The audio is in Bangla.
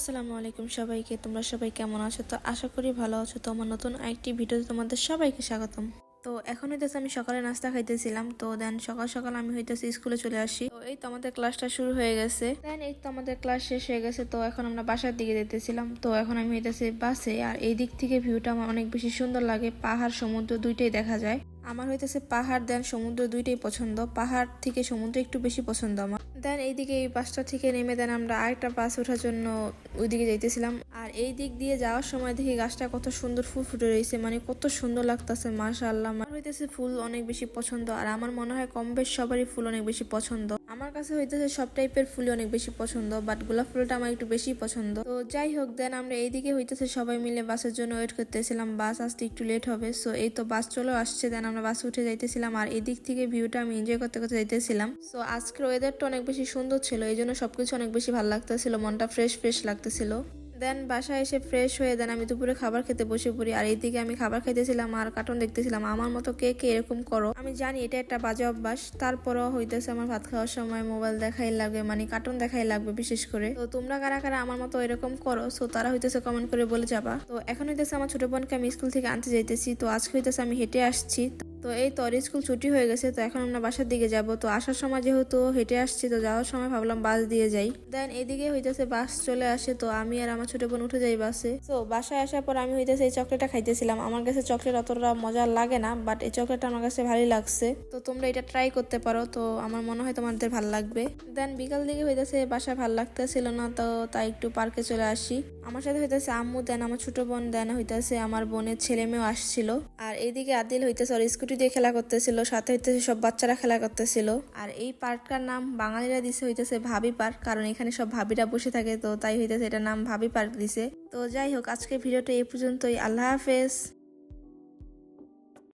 আসসালামু আলাইকুম সবাইকে। তোমরা সবাই কেমন আছো? তো আশা করি ভালো আছো। তো আমার নতুন আরেকটি ভিডিওতে তোমাদের সবাইকে স্বাগতম। তো এখন হইতেছে আমি সকালে নাস্তা খাইতেছিলাম। তো দেন সকাল সকাল আমি হইতেছে স্কুলে চলে আসি। তো এই তো আমাদের ক্লাসটা শুরু হয়ে গেছে। দেন এই তো আমাদের ক্লাস শেষ হয়ে গেছে। তো এখন আমরা বাসার দিকে যেতেছিলাম। তো এখন আমি হইতেছি বাসে। আর এই দিক থেকে ভিউটা আমার অনেক বেশি সুন্দর লাগে। পাহাড় সমুদ্র দুইটাই দেখা যায়। আমার হইতেছে পাহাড় দেন সমুদ্র দুইটাই পছন্দ। পাহাড় থেকে সমুদ্র একটু বেশি পছন্দ আমার। দেন এইদিকে এই বাসটা থেকে নেমে দেন আমরা আরেকটা বাস ওঠার জন্য ওইদিকে যাইতেছিলাম। আর এই দিক দিয়ে যাওয়ার সময় দেখি গাছটা কত সুন্দর ফুল ফুটে রয়েছে, মানে কত সুন্দর লাগতেছে মাশাআল্লাহ। আমার হইতেছে ফুল অনেক বেশি পছন্দ, আর আমার মনে হয় কম বেশ সবারই ফুল অনেক বেশি পছন্দ। আমার কাছে হইতেছে সব টাইপের ফুলই অনেক বেশি পছন্দ, বাট গোলাপ ফুলটা আমার একটু বেশি পছন্দ। তো যাই হোক, দেন আমরা এইদিকে হইতেছে সবাই মিলে বাসের জন্য ওয়েট করতেছিলাম। বাস আসতে একটু লেট হবে, সো এই তো বাস চলেও আসছে। দেন আমরা বাসে উঠে যাইতেছিলাম, আর এদিক থেকে ভিউটা আমি এনজয় করতে করতে যাইতেছিলাম। সো আজকের ওয়েদারটা অনেক বেশি সুন্দর ছিল, এই জন্য সবকিছু অনেক বেশি ভালো লাগতেছিল, মনটা ফ্রেশ ফ্রেশ লাগতেছিল। দেন বাসায় এসে ফ্রেশ হয়ে দেন আমি দুপুরে খাবার খেতে বসে পড়ি। আর এইদিকে আমি খাবার খাইতেছিলাম আর কার্টুন দেখতেছিলাম। আমার মতো কে কে এরকম করো? আমি জানি এটা একটা বাজে অভ্যাস, তারপরও হইতেছে আমার ভাত খাওয়ার সময় মোবাইল দেখাই লাগবে, মানে কার্টুন দেখাই লাগবে বিশেষ করে। তো তোমরা কারা কারা আমার মতো এরকম করো? সো তারা হইতেছে কমেন্ট করে বলে যাবা। তো এখন হইতেছে আমার ছোট বোনকে আমি স্কুল থেকে আনতে যাইতেছি। তো আজকে হইতেছে আমি হেঁটে আসছি। তো এই তো স্কুল ছুটি হয়ে গেছে, তো এখন আমরা বাসার দিকে যাব। তো আসার সময় যেহেতু হেঁটে আসছি, তো যাওয়ার সময় ভাবলাম বাস দিয়ে যাই। দেন এদিকে হইতেছে বাস চলে আসে, তো আমি আর আমার ছোট বোন উঠে যাই বাসে। তো বাসায় আসার পর আমি হইতেছে এই চকলেটটা খাইতেছিলাম। আমার কাছে চকলেট অতটা মজা লাগে না, বাট এই চকলেটটা আমার কাছে ভালোই লাগছে। তো তোমরা এটা ট্রাই করতে পারো, তো আমার মনে হয় তোমাদের ভালো লাগবে। দেন বিকাল দিকে হইতেছে বাসা ভালো লাগতেছিল না, তো তাই একটু পার্কে চলে আসি। আমার সাথে হইতেছে আম্মু, দেন আমার ছোট বোন, দেন হইতেছে আমার বোনের ছেলে মেয়েও আসছিল। আর এইদিকে আদিল হইতেছে ওর স্কুটি দিয়ে খেলা করতেছিল, সাথে হইতেছে সব বাচ্চারা খেলা করতেছিল। আর এই পার্কটার নাম বাঙালিরা দিছে হইতেছে ভাবি পার্ক, কারণ এখানে সব ভাবিরা বসে থাকে, তো তাই হইতেছে এটার নাম ভাবি পার্ক দিছে। তো যাই হোক, আজকে ভিডিওটা এই পর্যন্তই। আল্লাহ হাফেজ।